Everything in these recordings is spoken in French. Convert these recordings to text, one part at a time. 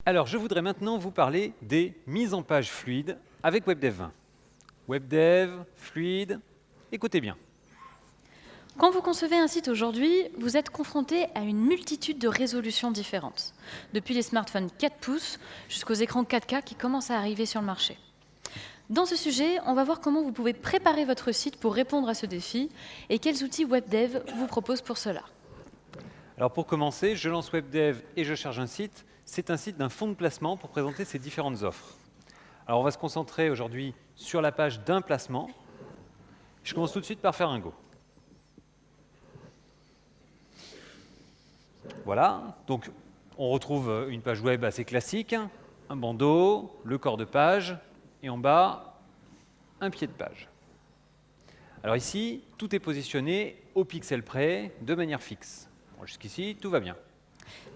Alors, je voudrais maintenant vous parler des mises en page fluides avec WebDev 20. WebDev, fluide, écoutez bien. Quand vous concevez un site aujourd'hui, vous êtes confronté à une multitude de résolutions différentes, depuis les smartphones 4 pouces jusqu'aux écrans 4K qui commencent à arriver sur le marché. Dans ce sujet, on va voir comment vous pouvez préparer votre site pour répondre à ce défi et quels outils WebDev vous propose pour cela. Alors pour commencer, je lance WebDev et je charge un site. C'est un site d'un fonds de placement pour présenter ses différentes offres. Alors on va se concentrer aujourd'hui sur la page d'un placement. Je commence tout de suite par faire un Go. Voilà, donc on retrouve une page web assez classique, un bandeau, le corps de page, et en bas, un pied de page. Alors ici, tout est positionné au pixel près, de manière fixe. Bon, jusqu'ici, tout va bien.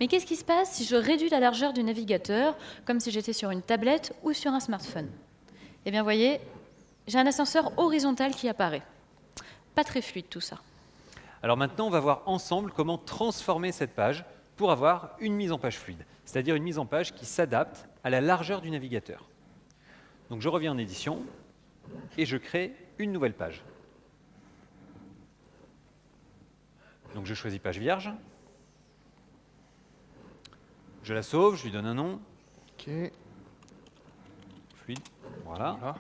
Mais qu'est-ce qui se passe si je réduis la largeur du navigateur, comme si j'étais sur une tablette ou sur un smartphone? Eh bien, voyez, j'ai un ascenseur horizontal qui apparaît. Pas très fluide tout ça. Alors maintenant, on va voir ensemble comment transformer cette page pour avoir une mise en page fluide, c'est-à-dire une mise en page qui s'adapte à la largeur du navigateur. Donc je reviens en édition et je crée une nouvelle page. Donc je choisis page vierge. Je la sauve, je lui donne un nom. Ok. Fluide, voilà. Voilà.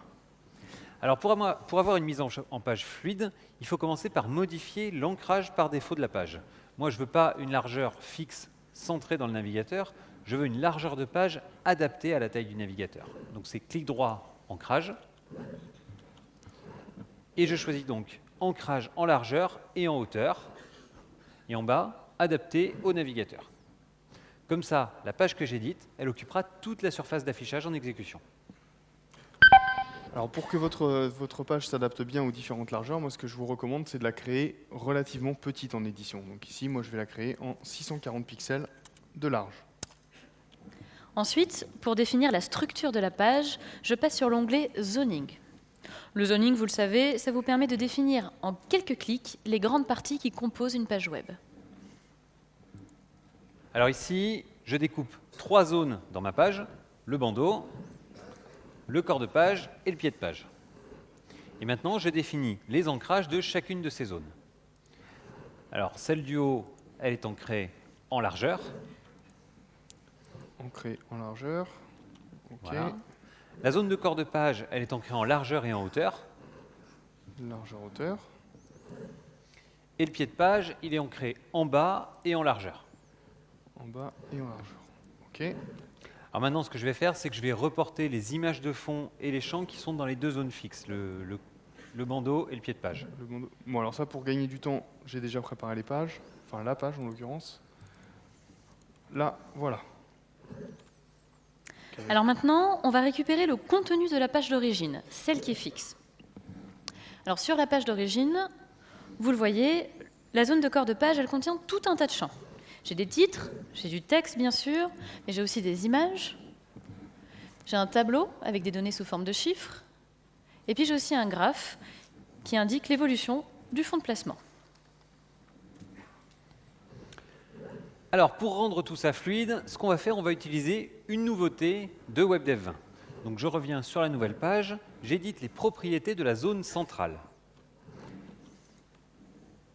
Alors pour avoir une mise en page fluide, il faut commencer par modifier l'ancrage par défaut de la page. Moi, je ne veux pas une largeur fixe centrée dans le navigateur, je veux une largeur de page adaptée à la taille du navigateur. Donc c'est clic droit, ancrage. Et je choisis donc ancrage en largeur et en hauteur. Et en bas, adapté au navigateur. Comme ça, la page que j'édite, elle occupera toute la surface d'affichage en exécution. Alors pour que votre page s'adapte bien aux différentes largeurs, moi ce que je vous recommande, c'est de la créer relativement petite en édition. Donc ici, moi je vais la créer en 640 pixels de large. Ensuite, pour définir la structure de la page, je passe sur l'onglet Zoning. Le zoning, vous le savez, ça vous permet de définir en quelques clics les grandes parties qui composent une page web. Alors ici, je découpe 3 zones dans ma page, le bandeau, le corps de page et le pied de page. Et maintenant, je définis les ancrages de chacune de ces zones. Alors, celle du haut, elle est ancrée en largeur. Ancré en largeur. Ok. Voilà. La zone de corps de page, elle est ancrée en largeur et en hauteur. Largeur, hauteur. Et le pied de page, il est ancré en bas et en largeur. En bas et en largeur. Ok. Alors maintenant, ce que je vais faire, c'est que je vais reporter les images de fond et les champs qui sont dans les deux zones fixes, le bandeau et le pied de page. Le bandeau. Bon alors ça, pour gagner du temps, j'ai déjà préparé les pages. Enfin la page en l'occurrence. Là, voilà. Alors maintenant, on va récupérer le contenu de la page d'origine, celle qui est fixe. Alors sur la page d'origine, vous le voyez, la zone de corps de page, elle contient tout un tas de champs. J'ai des titres, j'ai du texte bien sûr, mais j'ai aussi des images. J'ai un tableau avec des données sous forme de chiffres. Et puis j'ai aussi un graphe qui indique l'évolution du fond de placement. Alors, pour rendre tout ça fluide, ce qu'on va faire, on va utiliser une nouveauté de WebDev 20. Donc, je reviens sur la nouvelle page, j'édite les propriétés de la zone centrale.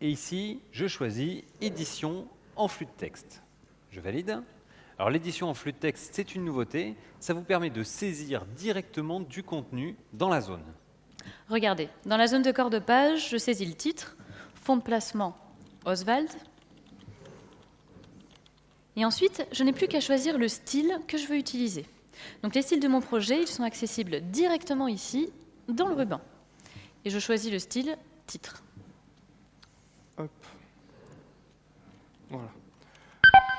Et ici, je choisis édition en flux de texte. Je valide. Alors, l'édition en flux de texte, c'est une nouveauté. Ça vous permet de saisir directement du contenu dans la zone. Regardez, dans la zone de corps de page, je saisis le titre, fond de placement Oswald. Et ensuite, je n'ai plus qu'à choisir le style que je veux utiliser. Donc les styles de mon projet, ils sont accessibles directement ici, dans le ruban. Et je choisis le style titre. Hop. Voilà.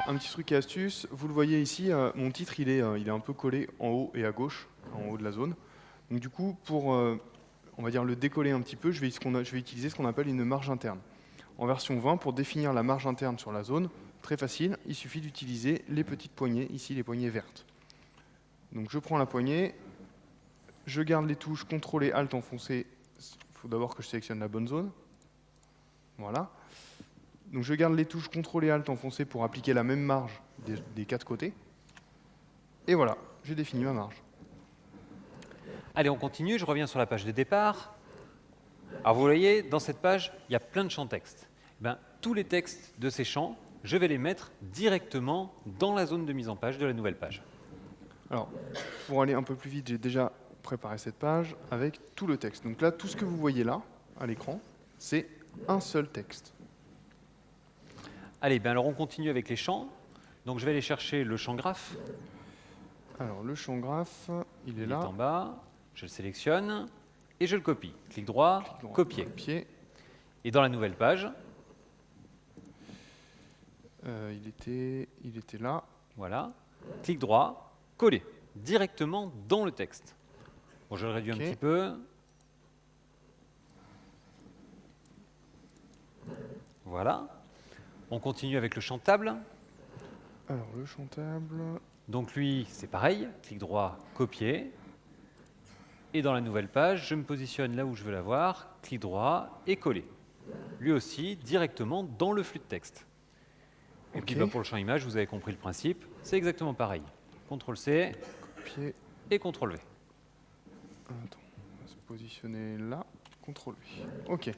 Un petit truc et astuce, vous le voyez ici, mon titre il est un peu collé en haut et à gauche, en haut de la zone. Donc du coup, pour on va dire le décoller un petit peu, je vais utiliser ce qu'on appelle une marge interne. En version 20, pour définir la marge interne sur la zone, très facile, il suffit d'utiliser les petites poignées, ici les poignées vertes. Donc je prends la poignée, je garde les touches CTRL et ALT enfoncées, il faut d'abord que je sélectionne la bonne zone. Voilà. Donc je garde les touches CTRL et ALT enfoncées pour appliquer la même marge des 4 côtés. Et voilà, j'ai défini ma marge. Allez, on continue, je reviens sur la page de départ. Alors vous voyez, dans cette page, il y a plein de champs texte. Tous les textes de ces champs, je vais les mettre directement dans la zone de mise en page de la nouvelle page. Alors, pour aller un peu plus vite, j'ai déjà préparé cette page avec tout le texte. Donc là, tout ce que vous voyez là, à l'écran, c'est un seul texte. Allez, alors on continue avec les champs. Donc je vais aller chercher le champ graphe. Alors, le champ graphe, il est Il est là. en bas, je le sélectionne et je le copie. Clic droit, Clic droit, copier. copier. Et dans la nouvelle page, Il était là. voilà, clic droit, coller, directement dans le texte. Bon, je le réduis Ok. un petit peu. Voilà. On continue avec le champ table. Alors, le champ table. Donc lui, c'est pareil, clic droit, copier. Et dans la nouvelle page, je me positionne là où je veux l'avoir, clic droit et coller. Lui aussi, directement dans le flux de texte. Et puis Ok. pour le champ image, vous avez compris le principe, c'est exactement pareil. CTRL-C Copier. et CTRL-V. Attends, on va se positionner là. CTRL V. OK.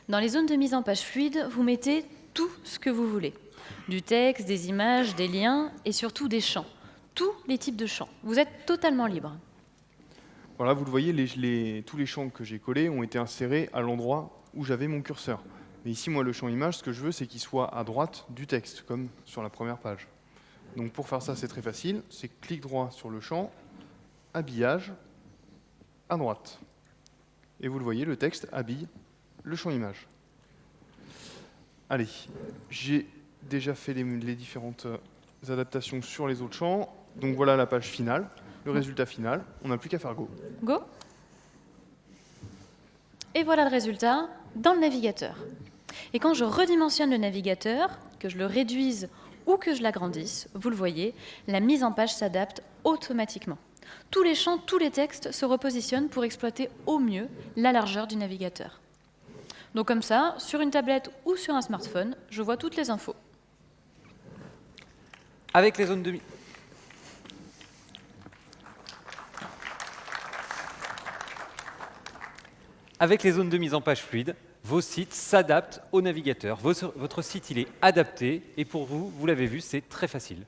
Dans les zones de mise en page fluide, vous mettez tout ce que vous voulez. Du texte, des images, des liens et surtout des champs. Tous les types de champs. Vous êtes totalement libre. Voilà, vous le voyez, tous les champs que j'ai collés ont été insérés à l'endroit où j'avais mon curseur. Mais ici, moi, le champ image, ce que je veux, c'est qu'il soit à droite du texte, comme sur la première page. Donc pour faire ça, c'est très facile. C'est clic droit sur le champ, habillage, à droite. Et vous le voyez, le texte habille le champ image. Allez, j'ai déjà fait les différentes adaptations sur les autres champs. Donc voilà la page finale, le résultat final. On n'a plus qu'à faire go. Go. Et voilà le résultat dans le navigateur. Et quand je redimensionne le navigateur, que je le réduise ou que je l'agrandisse, vous le voyez, la mise en page s'adapte automatiquement. Tous les champs, tous les textes se repositionnent pour exploiter au mieux la largeur du navigateur. Donc comme ça, sur une tablette ou sur un smartphone, je vois toutes les infos. Avec les zones de mise en page fluide, vos sites s'adaptent au navigateur. Votre site, il est adapté et pour vous, vous l'avez vu, c'est très facile.